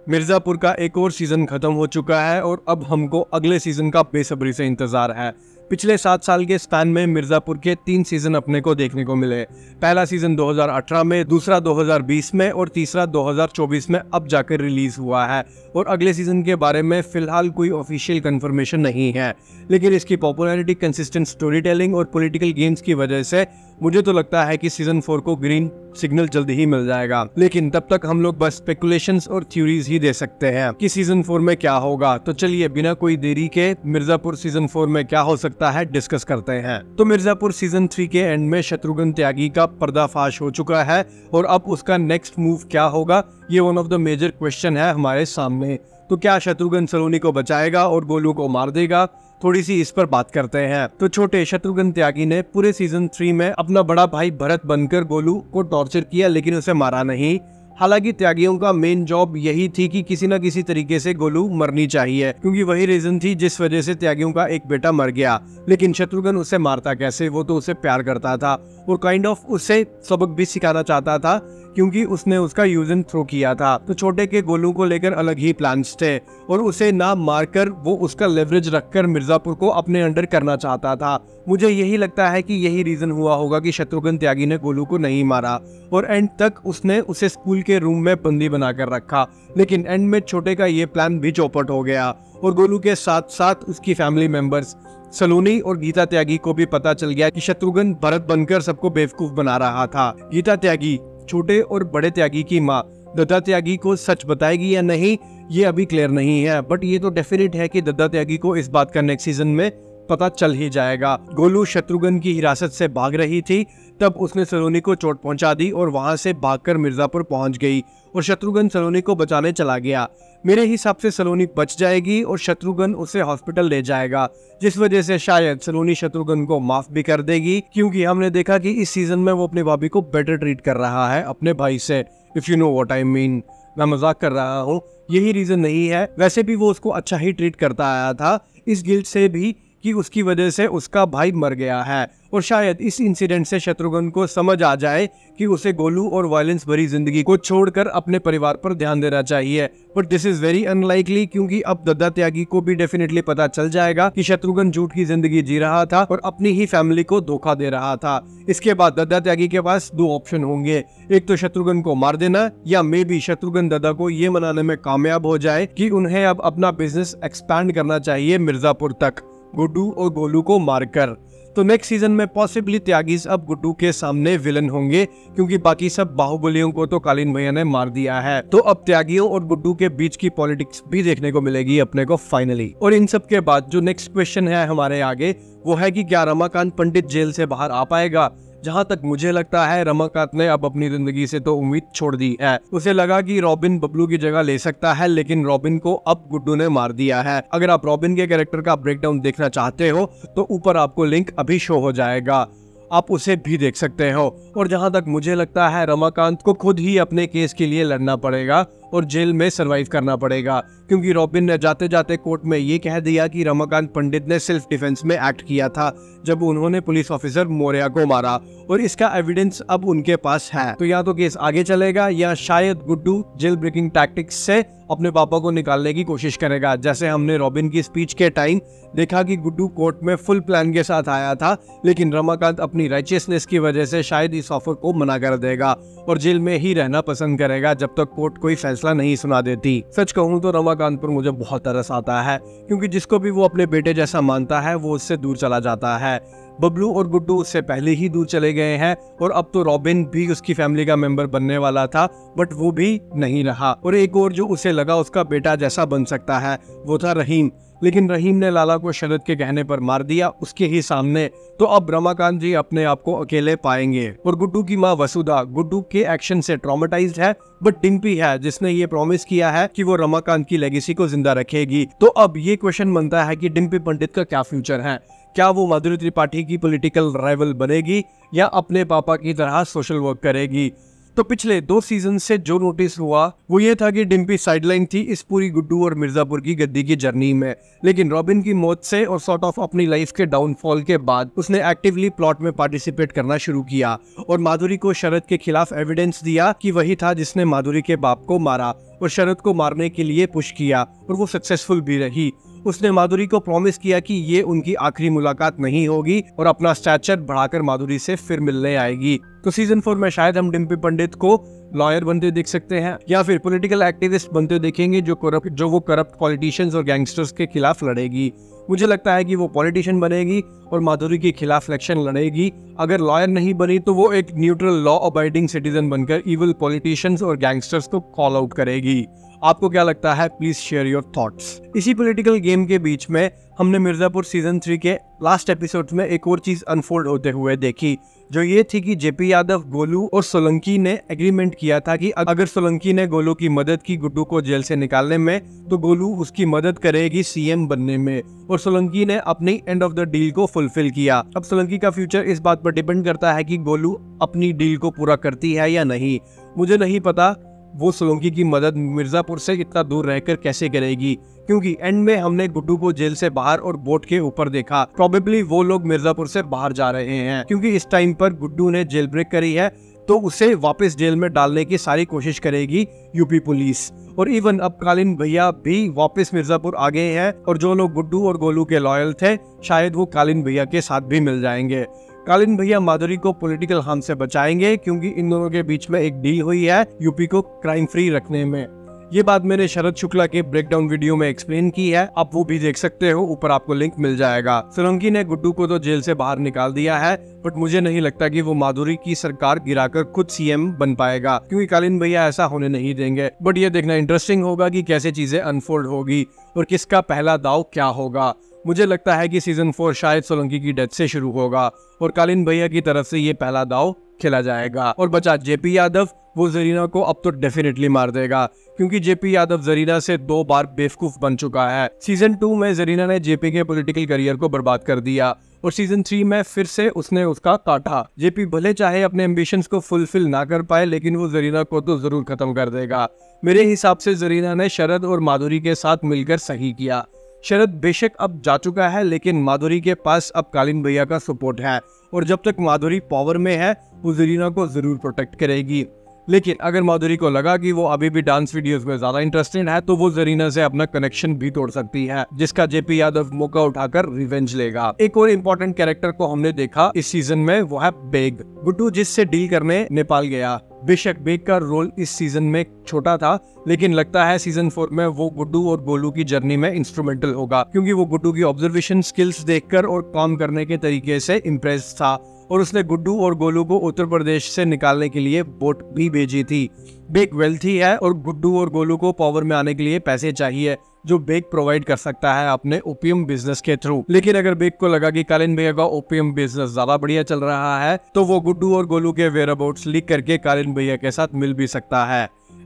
मिर्जापुर का एक और सीजन खत्म हो चुका है और अब हमको अगले सीजन का बेसब्री से इंतजार है। पिछले 7 साल के स्पैन में मिर्जापुर के 3 सीजन अपने को देखने को मिले। पहला सीजन 2018 में, दूसरा 2020 में और तीसरा 2024 में अब जाकर रिलीज हुआ है। और अगले सीजन के बारे में फिलहाल कोई ऑफिशियल कंफर्मेशन नहीं है, लेकिन इसकी पॉपुलैरिटी, कंसिस्टेंट स्टोरी टेलिंग और पॉलिटिकल गेम्स की वजह से मुझे तो लगता है कि सीजन 4 को ग्रीन सिग्नल जल्दी ही मिल जाएगा। लेकिन तब तक हम लोग बस स्पेकुलेशंस और थ्योरीज ही दे सकते हैं कि सीजन 4 में क्या होगा। तो चलिए बिना कोई देरी के मिर्जापुर सीजन 4 में क्या हो सकता है डिस्कस करते हैं। तो मिर्जापुर सीजन 3 के एंड में शत्रुघ्न त्यागी का पर्दाफाश हो चुका है और अब उसका नेक्स्ट मूव क्या होगा, ये one of the major question है हमारे सामने। तो क्या शत्रुघ्न सलोनी को बचाएगा और गोलू को मार देगा? थोड़ी सी इस पर बात करते हैं। तो छोटे शत्रुघ्न त्यागी ने पूरे सीजन 3 में अपना बड़ा भाई भरत बनकर गोलू को टॉर्चर किया, लेकिन उसे मारा नहीं। हालांकि त्यागियों का मेन जॉब यही थी कि किसी न किसी तरीके से गोलू मरनी चाहिए, क्योंकि वही रीजन थी जिस वजह से त्यागियों का एक बेटा मर गया। लेकिन शत्रुघ्न उसे मारता कैसे? वो तो उसे प्यार करता था और काइंड ऑफ उसे सबक भी सिखाना चाहता था, क्योंकि उसने उसका यूज एंड थ्रो किया था। तो छोटे के गोलू को लेकर अलग ही प्लान्स थे और उसे ना मारकर वो उसका लेवरेज रखकर मिर्जापुर को अपने अंडर करना चाहता था। मुझे यही लगता है कि यही रीजन हुआ होगा कि शत्रुघ्न त्यागी ने गोलू को नहीं मारा और एंड तक उसने उसे स्कूल के रूम में बंदी बनाकर रखा। लेकिन एंड में छोटे का ये प्लान भी चौपट हो गया और गोलू के साथ साथ उसकी फैमिली मेंबर्स सलोनी और गीता त्यागी को भी पता चल गया कि शत्रुघ्न भरत बनकर सबको बेवकूफ बना रहा था। गीता त्यागी छोटे और बड़े त्यागी की माँ दत्ता त्यागी को सच बताएगी या नहीं, ये अभी क्लियर नहीं है, बट ये तो डेफिनेट है कि दत्ता त्यागी को इस बात का नेक्स्ट सीजन में पता चल ही जाएगा। गोलू शत्रुघ्न की हिरासत से भाग रही थी, तब उसने सलोनी को चोट पहुंचा दी और वहां से भागकर मिर्जापुर पहुंच गई और शत्रुघ्न सलोनी को बचाने चला गया। मेरे हिसाब से सलोनी बच जाएगी और शत्रुघ्न उसे हॉस्पिटल ले जाएगा, जिस वजह से शायद सलोनी शत्रुघ्न को माफ भी कर देगी, क्योंकि हमने देखा कि इस सीजन में वो अपनी भाभी को बेटर ट्रीट कर रहा है अपने भाई से। If you know what I mean, मैं मजाक कर रहा हूँ, यही रीजन नहीं है। वैसे भी वो उसको अच्छा ही ट्रीट करता आया था, इस गिल्ट से भी कि उसकी वजह से उसका भाई मर गया है। और शायद इस इंसिडेंट से शत्रुघ्न को समझ आ जाए कि उसे गोलू और वायलेंस भरी जिंदगी को छोड़कर अपने परिवार पर ध्यान देना चाहिए। But this is very unlikely, क्योंकि अब दत्ता त्यागी को भी डेफिनेटली पता चल जाएगा कि शत्रुघ्न झूठ की जिंदगी जी रहा था और अपनी ही फैमिली को धोखा दे रहा था। इसके बाद दत्ता त्यागी के पास 2 ऑप्शन होंगे, एक तो शत्रुघ्न को मार देना, या मे बी शत्रुघ्न दत्ता को ये मनाने में कामयाब हो जाए कि उन्हें अब अपना बिजनेस एक्सपैंड करना चाहिए मिर्जापुर तक, गुड्डू और गोलू को मारकर। तो नेक्स्ट सीजन में पॉसिबली त्यागीज अब गुड्डू के सामने विलन होंगे, क्योंकि बाकी सब बाहुबलियों को तो कालीन भैया ने मार दिया है। तो अब त्यागियों और गुड्डू के बीच की पॉलिटिक्स भी देखने को मिलेगी अपने को फाइनली। और इन सब के बाद जो नेक्स्ट क्वेश्चन है हमारे आगे, वो है कि क्या रमाकांत पंडित जेल से बाहर आ पाएगा? जहां तक मुझे लगता है रमाकांत ने अब अपनी जिंदगी से तो उम्मीद छोड़ दी है। उसे लगा कि रॉबिन बबलू की जगह ले सकता है, लेकिन रॉबिन को अब गुड्डू ने मार दिया है। अगर आप रॉबिन के कैरेक्टर का ब्रेकडाउन देखना चाहते हो तो ऊपर आपको लिंक अभी शो हो जाएगा, आप उसे भी देख सकते हो। और जहां तक मुझे लगता है रमाकांत को खुद ही अपने केस के लिए लड़ना पड़ेगा और जेल में सरवाइव करना पड़ेगा, क्योंकि रॉबिन ने जाते जाते कोर्ट में ये कह दिया कि रमाकांत पंडित ने सेल्फ डिफेंस में एक्ट किया था जब उन्होंने पुलिस ऑफिसर मौर्य को मारा, और इसका एविडेंस अब उनके पास है। तो या तो केस आगे चलेगा या शायद गुड्डू जेल ब्रेकिंग टैक्टिक्स से अपने पापा को निकालने की कोशिश करेगा। जैसे हमने रॉबिन की स्पीच के टाइम देखा कि गुड्डू कोर्ट में फुल प्लान के साथ आया था, लेकिन रमाकांत अपनी राइचियसनेस की वजह से शायद इस ऑफर को मना कर देगा और जेल में ही रहना पसंद करेगा जब तक कोर्ट कोई फैसला नहीं सुना देती। सच कहूँ तो रमाकांत पर मुझे बहुत तरस आता है, क्योंकि जिसको भी वो अपने बेटे जैसा मानता है वो उससे दूर चला जाता है। बबलू और गुड्डू उससे पहले ही दूर चले गए हैं और अब तो रॉबिन भी उसकी फैमिली का मेंबर बनने वाला था, बट वो भी नहीं रहा। और एक और जो उसे लगा उसका बेटा जैसा बन सकता है वो था रहीम, लेकिन रहीम ने लाला को शरद के कहने पर मार दिया उसके ही सामने। तो अब रमाकांत जी अपने आप को अकेले पाएंगे। और गुड्डू की माँ वसुधा गुड्डू के एक्शन से ट्रॉमेटाइज्ड है, बट डिम्पी है जिसने ये प्रॉमिस किया है कि वो रमाकांत की लेगेसी को जिंदा रखेगी। तो अब ये क्वेश्चन बनता है कि डिम्पी पंडित का क्या फ्यूचर है? क्या वो माधुरी त्रिपाठी की पॉलिटिकल राइवल बनेगी या अपने पापा की तरह सोशल वर्क करेगी? तो पिछले 2 सीजन से जो नोटिस हुआ वो ये था कि डिम्पी साइडलाइन थी इस पूरी गुड्डू और मिर्जापुर की गद्दी की जर्नी में, लेकिन रॉबिन की मौत से और सॉर्ट ऑफ अपनी लाइफ के डाउनफॉल के बाद उसने एक्टिवली प्लॉट में पार्टिसिपेट करना शुरू किया और माधुरी को शरद के खिलाफ एविडेंस दिया कि वही था जिसने माधुरी के बाप को मारा और शरद को मारने के लिए पुश किया और वो सक्सेसफुल भी रही। उसने माधुरी को प्रॉमिस किया कि ये उनकी आखिरी मुलाकात नहीं होगी और अपना स्टैचर बढ़ाकर माधुरी से फिर मिलने आएगी। तो सीजन 4 में शायद हम डिम्पी पंडित को लॉयर बनते देख सकते हैं या फिर पॉलिटिकल एक्टिविस्ट बनते देखेंगे जो वो करप्ट पॉलिटिशियंस और गैंगस्टर्स के खिलाफ लड़ेगी। मुझे लगता है कि वो पॉलिटिशियन बनेगी और माधुरी के खिलाफ इलेक्शन लड़ेगी। अगर लॉयर नहीं बनी तो वो एक न्यूट्रल लॉ अबाइडिंग सिटीजन बनकर इविल पॉलिटिशियंस और गैंगस्टर्स को कॉल आउट करेगी। आपको क्या लगता है? Please share your thoughts. इसी पॉलिटिकल गेम के बीच में हमने मिर्जापुर सीजन 3 के लास्ट एपिसोड में एक और चीज अनफोल्ड होते हुए देखी, जो ये थी कि जेपी यादव, गोलू और सोलंकी ने एग्रीमेंट किया था कि अगर सोलंकी ने गोलू की मदद की गुड्डू को जेल से निकालने में तो गोलू उसकी मदद करेगी सीएम बनने में, और सोलंकी ने अपनी एंड ऑफ द डील को फुलफिल किया। अब सोलंकी का फ्यूचर इस बात पर डिपेंड करता है कि गोलू अपनी डील को पूरा करती है या नहीं। मुझे नहीं पता वो सोलंकी की मदद मिर्जापुर से इतना दूर रहकर कैसे करेगी, क्योंकि एंड में हमने गुड्डू को जेल से बाहर और बोट के ऊपर देखा। प्रोबेबली वो लोग मिर्जापुर से बाहर जा रहे हैं, क्योंकि इस टाइम पर गुड्डू ने जेल ब्रेक करी है तो उसे वापस जेल में डालने की सारी कोशिश करेगी यूपी पुलिस। और इवन अब कालीन भैया भी वापस मिर्जापुर आ गए हैं और जो लोग गुड्डू और गोलू के लॉयल थे शायद वो कालीन भैया के साथ भी मिल जाएंगे। कालीन भैया माधुरी को पॉलिटिकल हार्म से बचाएंगे क्योंकि इन दोनों के बीच में एक डील हुई है यूपी को क्राइम फ्री रखने में। ये बात मैंने शरद शुक्ला के ब्रेकडाउन वीडियो में एक्सप्लेन की है, आप वो भी देख सकते हो, ऊपर आपको लिंक मिल जाएगा। सोलंकी ने गुड्डू को तो जेल से बाहर निकाल दिया है, बट मुझे नहीं लगता कि वो माधुरी की सरकार गिराकर खुद सीएम बन पाएगा, क्योंकि कालीन भैया ऐसा होने नहीं देंगे। बट ये देखना इंटरेस्टिंग होगा कि कैसे चीजें अनफोल्ड होगी और किसका पहला दाव क्या होगा। मुझे लगता है कि सीजन 4 शायद सोलंकी की डेथ से शुरू होगा और कालीन भैया की तरफ से ये पहला दाव खेला जाएगा। और बचा जेपी यादव, वो जरीना को अब तो डेफिनेटली मार देगा, क्योंकि जेपी यादव जरीना से 2 बार बेवकूफ बन चुका है। सीजन 2 में जरीना ने जेपी के पॉलिटिकल करियर को बर्बाद कर दिया और सीजन 3 में फिर से उसने उसका काटा। जेपी भले चाहे अपने एम्बिशंस को फुलफिल ना कर पाए, लेकिन वो जरीना को तो जरूर खत्म कर देगा। मेरे हिसाब से जरीना ने शरद और माधुरी के साथ मिलकर सही किया। शरद बेशक अब जा चुका है, लेकिन माधुरी के पास अब कालीन भैया का सपोर्ट है और जब तक माधुरी पावर में है वो जरीना को जरूर प्रोटेक्ट करेगी। लेकिन अगर माधुरी को लगा कि वो अभी भी डांस वीडियोस में ज्यादा इंटरेस्टेड है तो वो जरीना से अपना कनेक्शन भी तोड़ सकती है, जिसका जेपी यादव मौका उठाकर रिवेंज लेगा। एक और इम्पोर्टेंट कैरेक्टर को हमने देखा इस सीजन में, वो है बेग। गुड्डू जिससे डील करने नेपाल गया। बेशक बेग का रोल इस सीजन में छोटा था, लेकिन लगता है सीजन 4 में वो गुड्डू और गोलू की जर्नी में इंस्ट्रूमेंटल होगा, क्योंकि वो गुड्डू की ऑब्जर्वेशन स्किल्स देखकर और काम करने के तरीके से इम्प्रेस था और उसने गुड्डू और गोलू को उत्तर प्रदेश से निकालने के लिए बोट भी भेजी थी। बेग वेल्थी है और गुड्डू और गोलू को पावर में आने के लिए पैसे चाहिए, जो बेग प्रोवाइड कर सकता है अपने ओपीएम बिजनेस के थ्रू। लेकिन अगर बेग को लगा कि कालीन भैया का ओपीएम बिजनेस ज्यादा बढ़िया चल रहा है तो वो गुड्डू और गोलू के वेयरअबाउट्स लीक करके कालीन भैया के साथ मिल भी सकता है।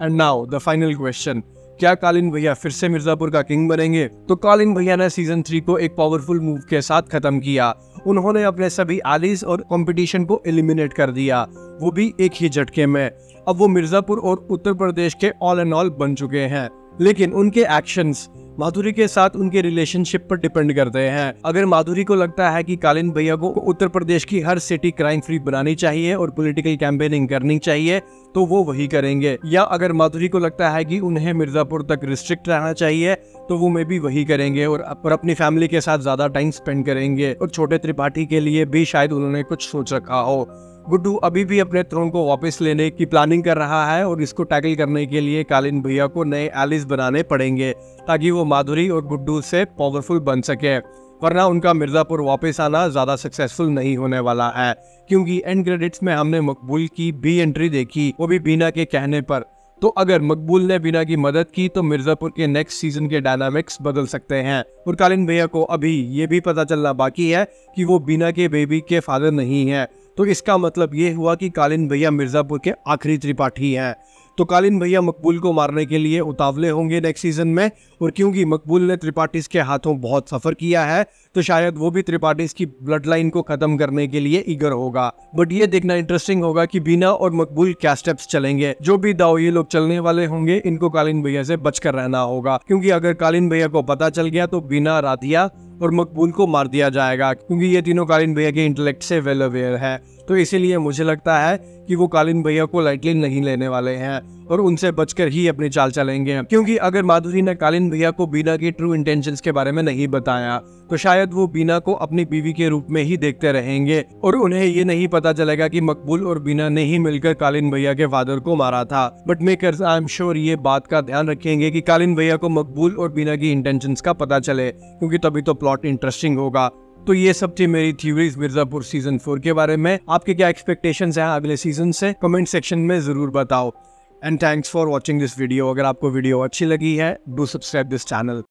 And now the final question, क्या कालीन भैया फिर से मिर्जापुर का किंग बनेंगे? तो कालीन भैया ने सीजन 3 को एक पावरफुल मूव के साथ खत्म किया। उन्होंने अपने सभी एलीज और कंपटीशन को एलिमिनेट कर दिया, वो भी एक ही झटके में। अब वो मिर्जापुर और उत्तर प्रदेश के ऑल एंड ऑल बन चुके हैं, लेकिन उनके एक्शंस माधुरी के साथ उनके रिलेशनशिप पर डिपेंड करते हैं। अगर माधुरी को लगता है कि कालीन भैया को उत्तर प्रदेश की हर सिटी क्राइम फ्री बनानी चाहिए और पॉलिटिकल कैंपेनिंग करनी चाहिए तो वो वही करेंगे, या अगर माधुरी को लगता है कि उन्हें मिर्जापुर तक रिस्ट्रिक्ट रहना चाहिए तो वो मे भी वही करेंगे और अपनी फैमिली के साथ ज्यादा टाइम स्पेंड करेंगे। और छोटे त्रिपाठी के लिए भी शायद उन्होंने कुछ सोच रखा हो। गुड्डू अभी भी अपने थ्रोन को वापस लेने की प्लानिंग कर रहा है और इसको टैकल करने के लिए कालीन भैया को नए एलिस बनाने पड़ेंगे ताकि वो माधुरी और गुड्डू से पावरफुल बन सके, वरना उनका मिर्जापुर वापस आना ज्यादा सक्सेसफुल नहीं होने वाला है। क्योंकि एंड क्रेडिट्स में हमने मकबूल की भी एंट्री देखी, वो भी बीना के कहने पर। तो अगर मकबूल ने बीना की मदद की तो मिर्जापुर के नेक्स्ट सीजन के डायनामिक्स बदल सकते हैं। और कालीन भैया को अभी ये भी पता चलना बाकी है कि वो बीना के बेबी के फादर नहीं है, तो इसका मतलब ये हुआ कि कालीन भैया मिर्जापुर के आखिरी त्रिपाठी हैं। तो कालीन भैया मकबूल को मारने के लिए उतावले होंगे नेक्स्ट सीजन में। और क्योंकि मकबूल ने त्रिपाठीज के हाथों बहुत सफर किया है तो शायद वो भी त्रिपाठीज की ब्लड लाइन को खत्म करने के लिए ईगर होगा। बट ये देखना इंटरेस्टिंग होगा कि बीना और मकबूल क्या स्टेप्स चलेंगे। जो भी दाव ये लोग चलने वाले होंगे इनको कालीन भैया से बचकर रहना होगा, क्योंकि अगर कालीन भैया को पता चल गया तो बीना, राधिया और मकबूल को मार दिया जाएगा, क्योंकि ये तीनों कालीन भैया के इंटेलेक्ट से वेल अवेयर है। तो इसीलिए मुझे लगता है कि वो कालीन भैया को लाइटली नहीं लेने वाले हैं और उनसे बचकर ही अपनी चाल चलेंगे। क्योंकि अगर माधुरी ने कालीन भैया को बीना की ट्रू इंटेंशंस के बारे में नहीं बताया तो शायद वो बीना को अपनी बीवी के रूप में ही देखते रहेंगे और उन्हें ये नहीं पता चलेगा कि मकबूल और बीना ने ही मिलकर कालीन भैया के फादर को मारा था। But makers I am sure ये बात का ध्यान रखेंगे कि कालीन भैया को मकबूल और बीना की इंटेंशंस का पता चले, क्योंकि तभी तो प्लॉट इंटरेस्टिंग होगा। तो ये सब थी मेरी थ्योरीज मिर्जापुर सीजन 4 के बारे में। आपके क्या एक्सपेक्टेशंस हैं अगले सीजन से, कमेंट सेक्शन में जरूर बताओ। And thanks for watching this video. अगर आपको वीडियो अच्छी लगी है डू सब्सक्राइब दिस चैनल।